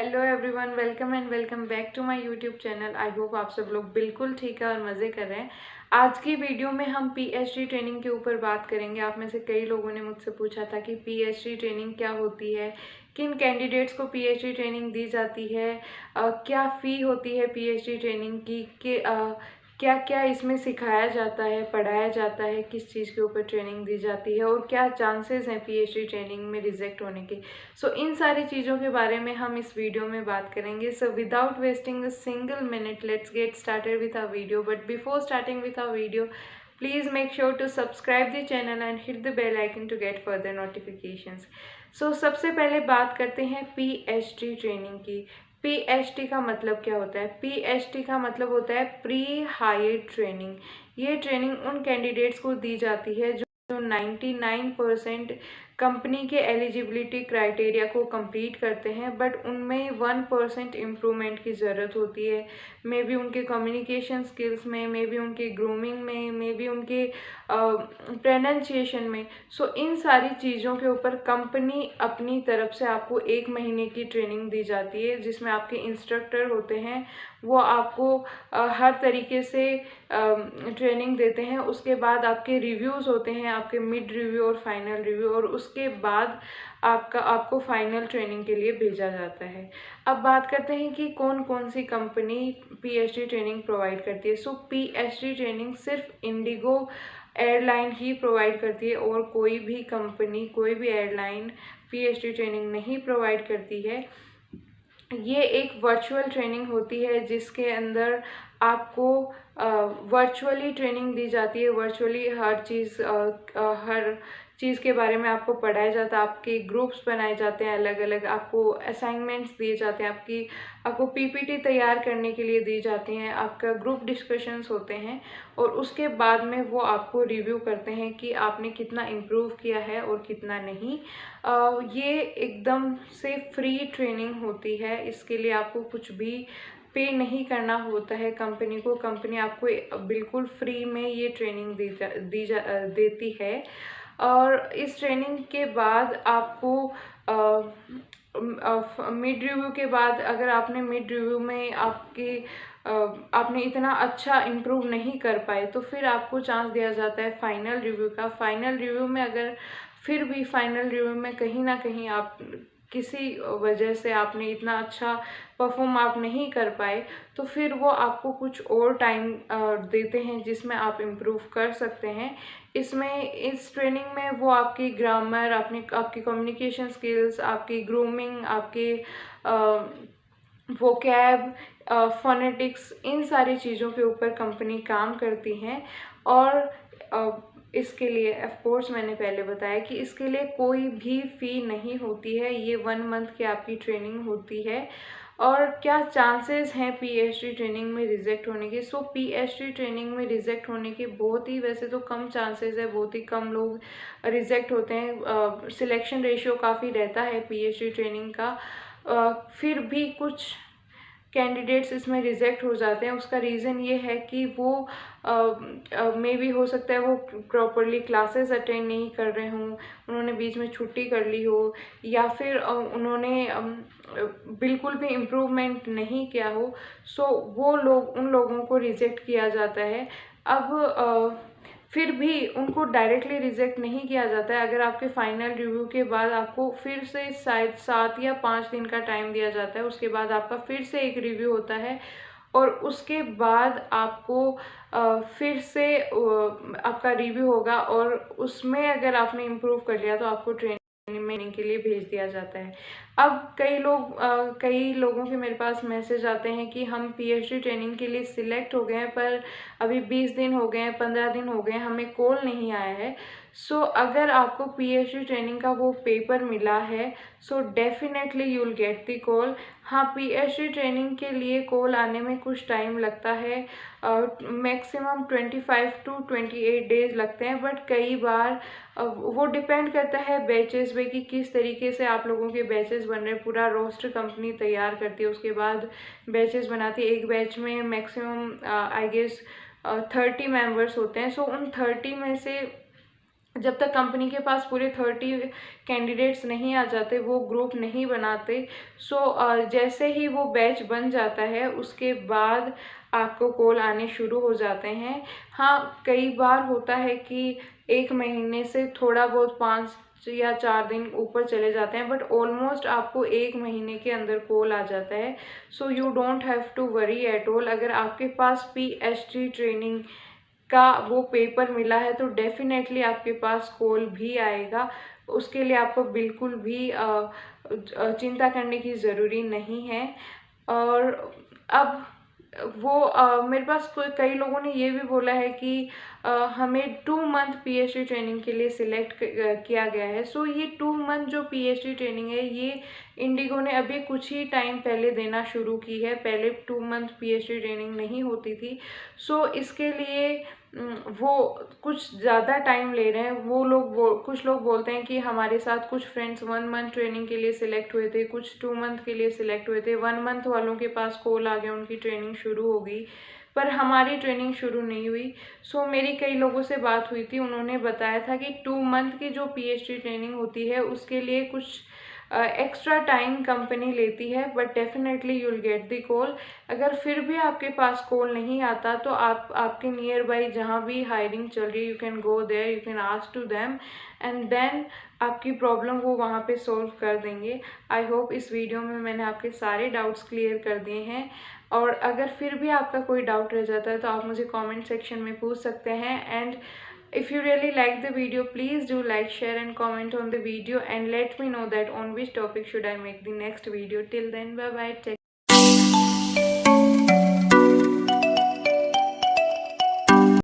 Hello everyone, welcome and welcome back to my YouTube channel. I hope आप सब लोग बिल्कुल ठीक है और मज़े कर रहे हैं। आज की वीडियो में हम पीएचडी ट्रेनिंग के ऊपर बात करेंगे। आप में से कई लोगों ने मुझसे पूछा था कि पीएचडी ट्रेनिंग क्या होती है, किन कैंडिडेट्स को पीएचडी ट्रेनिंग दी जाती है, क्या फ़ी होती है पीएचडी ट्रेनिंग की, क्या क्या इसमें सिखाया जाता है, पढ़ाया जाता है, किस चीज़ के ऊपर ट्रेनिंग दी जाती है और क्या चांसेस हैं पीएचडी ट्रेनिंग में रिजेक्ट होने के। सो इन सारी चीज़ों के बारे में हम इस वीडियो में बात करेंगे। So without wasting a single minute, let's get started with our video. But before starting with our video, please make sure to subscribe the channel and hit the bell icon to get further notifications. So सबसे पहले बात करते हैं PhD training की। PhD का मतलब क्या होता है? पीएचडी का मतलब होता है प्री हायर ट्रेनिंग। ये ट्रेनिंग उन कैंडिडेट्स को दी जाती है जो 99% कंपनी के एलिजिबिलिटी क्राइटेरिया को कंप्लीट करते हैं, बट उनमें 1% इम्प्रूवमेंट की ज़रूरत होती है। मे बी उनके कम्युनिकेशन स्किल्स में, मे बी उनके ग्रूमिंग में, मे बी उनके प्रोनाउंसिएशन में। सो इन सारी चीज़ों के ऊपर कंपनी अपनी तरफ से आपको 1 महीने की ट्रेनिंग दी जाती है, जिसमें आपके इंस्ट्रक्टर होते हैं, वो आपको हर तरीके से ट्रेनिंग देते हैं। उसके बाद आपके रिव्यूज़ होते हैं, आपके मिड रिव्यू और फाइनल रिव्यू, और उसके बाद आपको फाइनल ट्रेनिंग के लिए भेजा जाता है। अब बात करते हैं कि कौन कौन सी कंपनी पीएचडी ट्रेनिंग प्रोवाइड करती है। सो पीएचडी ट्रेनिंग सिर्फ इंडिगो एयरलाइन ही प्रोवाइड करती है और कोई भी कंपनी, कोई भी एयरलाइन पीएचडी ट्रेनिंग नहीं प्रोवाइड करती है। ये एक वर्चुअल ट्रेनिंग होती है जिसके अंदर आपको वर्चुअली ट्रेनिंग दी जाती है। वर्चुअली हर चीज़ के बारे में आपको पढ़ाया जाता है, आपके ग्रुप्स बनाए जाते हैं अलग अलग, आपको असाइनमेंट्स दिए जाते हैं, आपको पीपीटी तैयार करने के लिए दी जाती हैं, आपका ग्रुप डिस्कशंस होते हैं, और उसके बाद में वो आपको रिव्यू करते हैं कि आपने कितना इम्प्रूव किया है और कितना नहीं। ये एकदम से फ्री ट्रेनिंग होती है। इसके लिए आपको कुछ भी पे नहीं करना होता है कंपनी को। कंपनी आपको बिल्कुल फ्री में ये ट्रेनिंग देती है। और इस ट्रेनिंग के बाद आपको मिड रिव्यू के बाद, अगर आपने मिड रिव्यू में आपने इतना अच्छा इम्प्रूव नहीं कर पाए, तो फिर आपको चांस दिया जाता है फाइनल रिव्यू का। फाइनल रिव्यू में अगर फिर भी फाइनल रिव्यू में कहीं ना कहीं आप किसी वजह से आपने इतना अच्छा परफॉर्म आप नहीं कर पाए, तो फिर वो आपको कुछ और टाइम देते हैं जिसमें आप इम्प्रूव कर सकते हैं। इस ट्रेनिंग में वो आपकी ग्रामर, आपकी कम्युनिकेशन स्किल्स, आपकी ग्रूमिंग, आपके वोकैब, फोनेटिक्स, इन सारी चीज़ों के ऊपर कंपनी काम करती हैं। और इसके लिए ऑफ कोर्स मैंने पहले बताया कि इसके लिए कोई भी फ़ी नहीं होती है। ये 1 मंथ की आपकी ट्रेनिंग होती है। और क्या चांसेस हैं पीएचडी ट्रेनिंग में रिजेक्ट होने के? सो पीएचडी ट्रेनिंग में रिजेक्ट होने के बहुत ही, वैसे तो कम चांसेस है, बहुत ही कम लोग रिजेक्ट होते हैं। सिलेक्शन रेशियो काफ़ी रहता है पीएचडी ट्रेनिंग का। फिर भी कुछ कैंडिडेट्स इसमें रिजेक्ट हो जाते हैं। उसका रीज़न ये है कि वो मे बी हो सकता है वो प्रॉपरली क्लासेस अटेंड नहीं कर रहे हों, उन्होंने बीच में छुट्टी कर ली हो, या फिर उन्होंने बिल्कुल भी इम्प्रूवमेंट नहीं किया हो। सो उन लोगों को रिजेक्ट किया जाता है। अब फिर भी उनको डायरेक्टली रिजेक्ट नहीं किया जाता है। अगर आपके फाइनल रिव्यू के बाद आपको फिर से शायद 7 या 5 दिन का टाइम दिया जाता है, उसके बाद आपका फिर से एक रिव्यू होता है, और उसके बाद आपको फिर से आपका रिव्यू होगा, और उसमें अगर आपने इम्प्रूव कर लिया तो आपको ट्रेनिंग में के लिए भेज दिया जाता है। अब कई लोगों के मेरे पास मैसेज आते हैं कि हम पीएचडी ट्रेनिंग के लिए सिलेक्ट हो गए हैं, पर अभी 20 दिन हो गए हैं, 15 दिन हो गए हैं, हमें कॉल नहीं आया है। सो अगर आपको पीएचडी ट्रेनिंग का वो पेपर मिला है, so definitely you will get the call. हाँ, पीएचडी ट्रेनिंग के लिए कॉल आने में कुछ टाइम लगता है, मैक्सिमम 25 to 28 डेज लगते हैं, बट कई बार वो डिपेंड करता है बैचेस पे कि किस तरीके से आप लोगों के बैचेस बन रहे हैं। पूरा रोस्टर कंपनी तैयार करती है, उसके बाद बैचेस बनाती है। एक बैच में मैक्सिमम आई गेस 30 मेंबर्स होते हैं। सो उन 30 में से जब तक कंपनी के पास पूरे 30 कैंडिडेट्स नहीं आ जाते, वो ग्रुप नहीं बनाते, जैसे ही वो बैच बन जाता है उसके बाद आपको कॉल आने शुरू हो जाते हैं। हाँ, कई बार होता है कि 1 महीने से थोड़ा बहुत 5 या 4 दिन ऊपर चले जाते हैं, बट ऑलमोस्ट आपको 1 महीने के अंदर कॉल आ जाता है। So you don't have to worry at all. अगर आपके पास PhD ट्रेनिंग का वो पेपर मिला है तो डेफिनेटली आपके पास कॉल भी आएगा। उसके लिए आपको बिल्कुल भी चिंता करने की ज़रूरी नहीं है। और अब मेरे पास कई लोगों ने ये भी बोला है कि हमें 2 मंथ PhD ट्रेनिंग के लिए सिलेक्ट किया गया है। ये 2 मंथ जो PhD ट्रेनिंग है, ये इंडिगो ने अभी कुछ ही टाइम पहले देना शुरू की है। पहले 2 मंथ PhD ट्रेनिंग नहीं होती थी। इसके लिए वो कुछ ज़्यादा टाइम ले रहे हैं। कुछ लोग बोलते हैं कि हमारे साथ कुछ फ्रेंड्स 1 मंथ ट्रेनिंग के लिए सिलेक्ट हुए थे, कुछ 2 मंथ के लिए सिलेक्ट हुए थे। 1 मंथ वालों के पास कॉल आ गया, उनकी ट्रेनिंग शुरू हो गई, पर हमारी ट्रेनिंग शुरू नहीं हुई। मेरी कई लोगों से बात हुई थी, उन्होंने बताया था कि 2 मंथ की जो PhD ट्रेनिंग होती है उसके लिए कुछ एक्स्ट्रा टाइम कंपनी लेती है, but definitely you will get the call. अगर फिर भी आपके पास कॉल नहीं आता तो आप आपके नियर बाई जहाँ भी हायरिंग चल रही है, you can go there, you can ask to them, and then आपकी प्रॉब्लम वो वहाँ पे सॉल्व कर देंगे। आई होप इस वीडियो में मैंने आपके सारे डाउट्स क्लियर कर दिए हैं। और अगर फिर भी आपका कोई डाउट रह जाता है तो आप मुझे कमेंट सेक्शन में पूछ सकते हैं। And if you really like the video, please do like, share and comment on the video, and let me know that on which topic should I make the next video. Till then, bye bye.